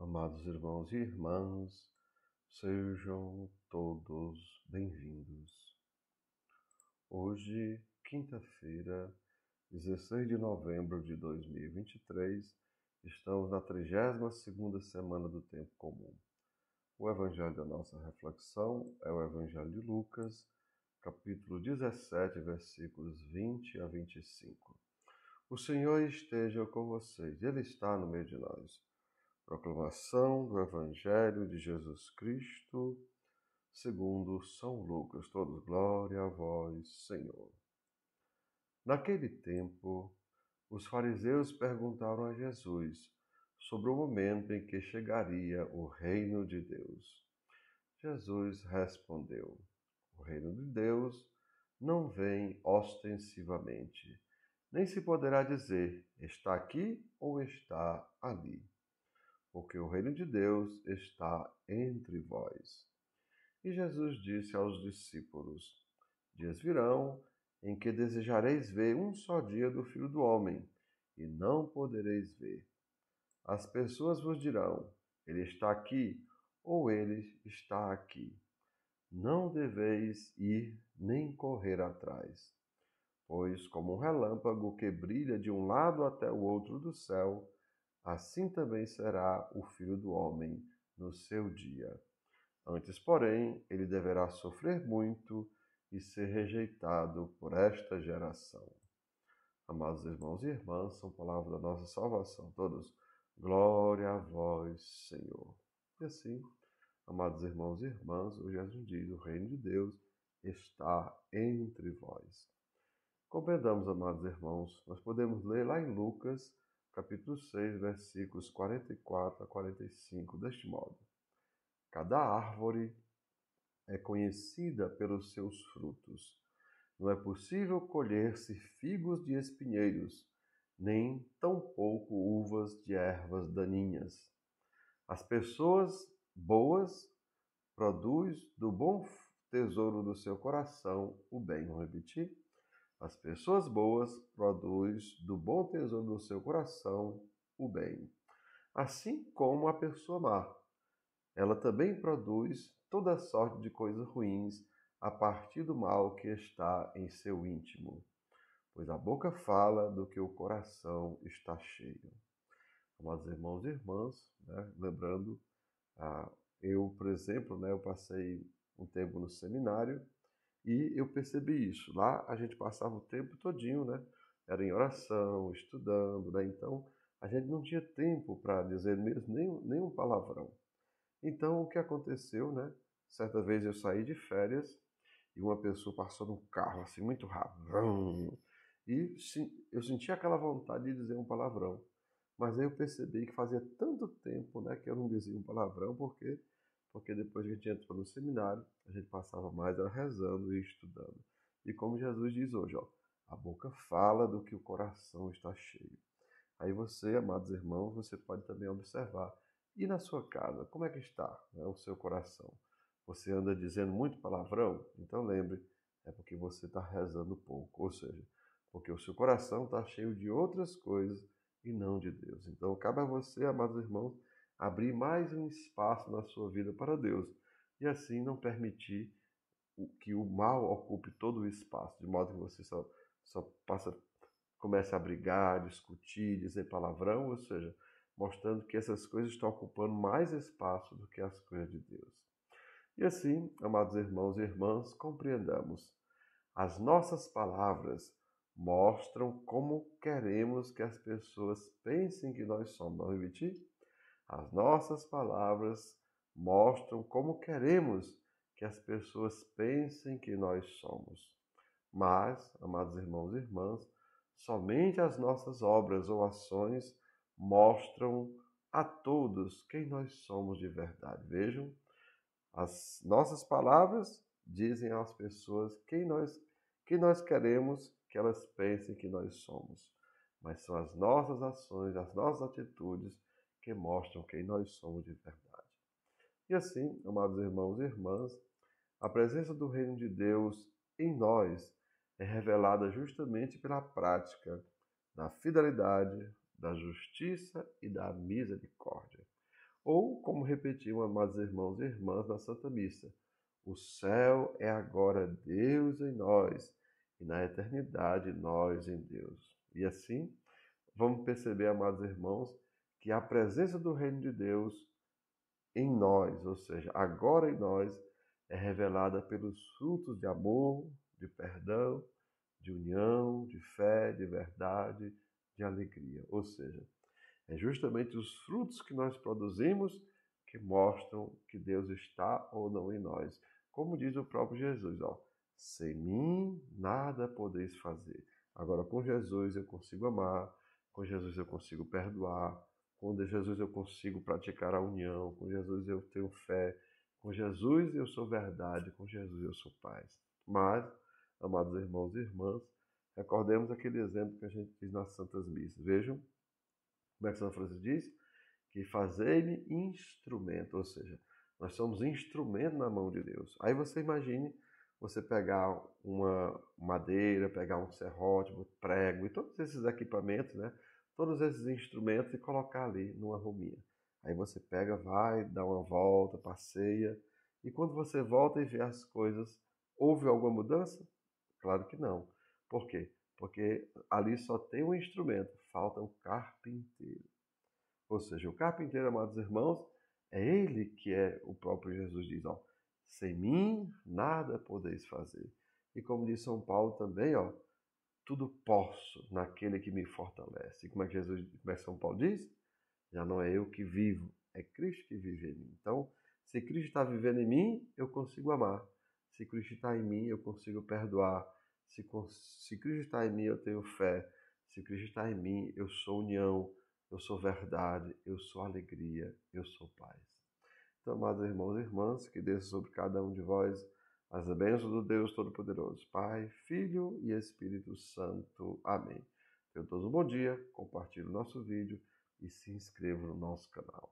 Amados irmãos e irmãs, sejam todos bem-vindos. Hoje, quinta-feira, 16 de novembro de 2023, estamos na 32ª semana do Tempo Comum. O evangelho da nossa reflexão é o Evangelho de Lucas, capítulo 17, versículos 20 a 25. O Senhor esteja com vocês, Ele está no meio de nós. Proclamação do Evangelho de Jesus Cristo, segundo São Lucas. Todos glória a vós, Senhor. Naquele tempo, os fariseus perguntaram a Jesus sobre o momento em que chegaria o reino de Deus. Jesus respondeu: O reino de Deus não vem ostensivamente, nem se poderá dizer está aqui ou está ali, porque o reino de Deus está entre vós. E Jesus disse aos discípulos: Dias virão em que desejareis ver um só dia do Filho do Homem, e não podereis ver. As pessoas vos dirão: Ele está aqui, ou ele está aqui. Não deveis ir nem correr atrás. Pois, como um relâmpago que brilha de um lado até o outro do céu, assim também será o Filho do Homem no seu dia. Antes, porém, ele deverá sofrer muito e ser rejeitado por esta geração. Amados irmãos e irmãs, são palavras da nossa salvação. Todos, glória a vós, Senhor. E assim, amados irmãos e irmãs, o Jesus diz, o reino de Deus está entre vós. Compreendamos, amados irmãos, nós podemos ler lá em Lucas, capítulo 6, versículos 44 a 45, deste modo. Cada árvore é conhecida pelos seus frutos. Não é possível colher-se figos de espinheiros, nem tampouco uvas de ervas daninhas. As pessoas boas produzem do bom tesouro do seu coração o bem. Vou repetir? As pessoas boas produzem do bom tesouro do seu coração o bem. Assim como a pessoa má, ela também produz toda sorte de coisas ruins a partir do mal que está em seu íntimo. Pois a boca fala do que o coração está cheio. Amados irmãos e irmãs, lembrando, eu, por exemplo, eu passei um tempo no seminário e eu percebi isso. Lá a gente passava o tempo todinho, Era em oração, estudando, Então a gente não tinha tempo para dizer mesmo nenhum palavrão. Então o que aconteceu, Certa vez eu saí de férias e uma pessoa passou num carro assim muito rápido. Vrum, e eu senti aquela vontade de dizer um palavrão. Mas aí eu percebi que fazia tanto tempo, que eu não dizia um palavrão, porque depois que a gente entrou no seminário, a gente passava mais era rezando e estudando. E como Jesus diz hoje, ó, a boca fala do que o coração está cheio. Aí você, amados irmãos, você pode também observar. E na sua casa, como é que está, o seu coração? Você anda dizendo muito palavrão? Então lembre, é porque você está rezando pouco. Ou seja, porque o seu coração está cheio de outras coisas e não de Deus. Então cabe a você, amados irmãos, abrir mais um espaço na sua vida para Deus. E assim não permitir que o mal ocupe todo o espaço, de modo que você só comece a brigar, discutir, dizer palavrão, ou seja, mostrando que essas coisas estão ocupando mais espaço do que as coisas de Deus. E assim, amados irmãos e irmãs, compreendamos. As nossas palavras mostram como queremos que as pessoas pensem que nós somos. Vamos repetir? As nossas palavras mostram como queremos que as pessoas pensem que nós somos. Mas, amados irmãos e irmãs, somente as nossas obras ou ações mostram a todos quem nós somos de verdade. Vejam, as nossas palavras dizem às pessoas quem nós queremos que elas pensem que nós somos. Mas são as nossas ações, as nossas atitudes que mostram quem nós somos de verdade. E assim, amados irmãos e irmãs, a presença do reino de Deus em nós é revelada justamente pela prática da fidelidade, da justiça e da misericórdia. Ou, como repetiam amados irmãos e irmãs na Santa Missa, o céu é agora Deus em nós, e na eternidade nós em Deus. E assim, vamos perceber, amados irmãos, que a presença do reino de Deus em nós, ou seja, agora em nós, é revelada pelos frutos de amor, de perdão, de união, de fé, de verdade, de alegria. Ou seja, é justamente os frutos que nós produzimos que mostram que Deus está ou não em nós. Como diz o próprio Jesus, ó, sem mim nada podeis fazer. Agora, com Jesus eu consigo amar, com Jesus eu consigo perdoar, com Jesus eu consigo praticar a união, com Jesus eu tenho fé, com Jesus eu sou verdade, com Jesus eu sou paz. Mas, amados irmãos e irmãs, recordemos aquele exemplo que a gente diz nas Santas Missas. Vejam como é que São Francisco diz? Que fazei-me instrumento, ou seja, nós somos instrumento na mão de Deus. Aí você imagine você pegar uma madeira, pegar um serrote, um prego e todos esses equipamentos, né? Todos esses instrumentos e colocar ali numa rominha. Aí você pega, vai, dá uma volta, passeia, e quando você volta e vê as coisas, houve alguma mudança? Claro que não. Por quê? Porque ali só tem um instrumento, falta o carpinteiro. Ou seja, o carpinteiro, amados irmãos, é ele que é o próprio Jesus diz, ó, sem mim nada podeis fazer. E como diz São Paulo também, ó, tudo posso naquele que me fortalece. E como é que como é que São Paulo diz? Já não é eu que vivo, é Cristo que vive em mim. Então, se Cristo está vivendo em mim, eu consigo amar. Se Cristo está em mim, eu consigo perdoar. Se Cristo está em mim, eu tenho fé. Se Cristo está em mim, eu sou união, eu sou verdade, eu sou alegria, eu sou paz. Então, amados irmãos e irmãs, que desça sobre cada um de vós as bênçãos do Deus Todo-Poderoso, Pai, Filho e Espírito Santo. Amém. Tenham todos um bom dia, compartilhe o nosso vídeo e se inscreva no nosso canal.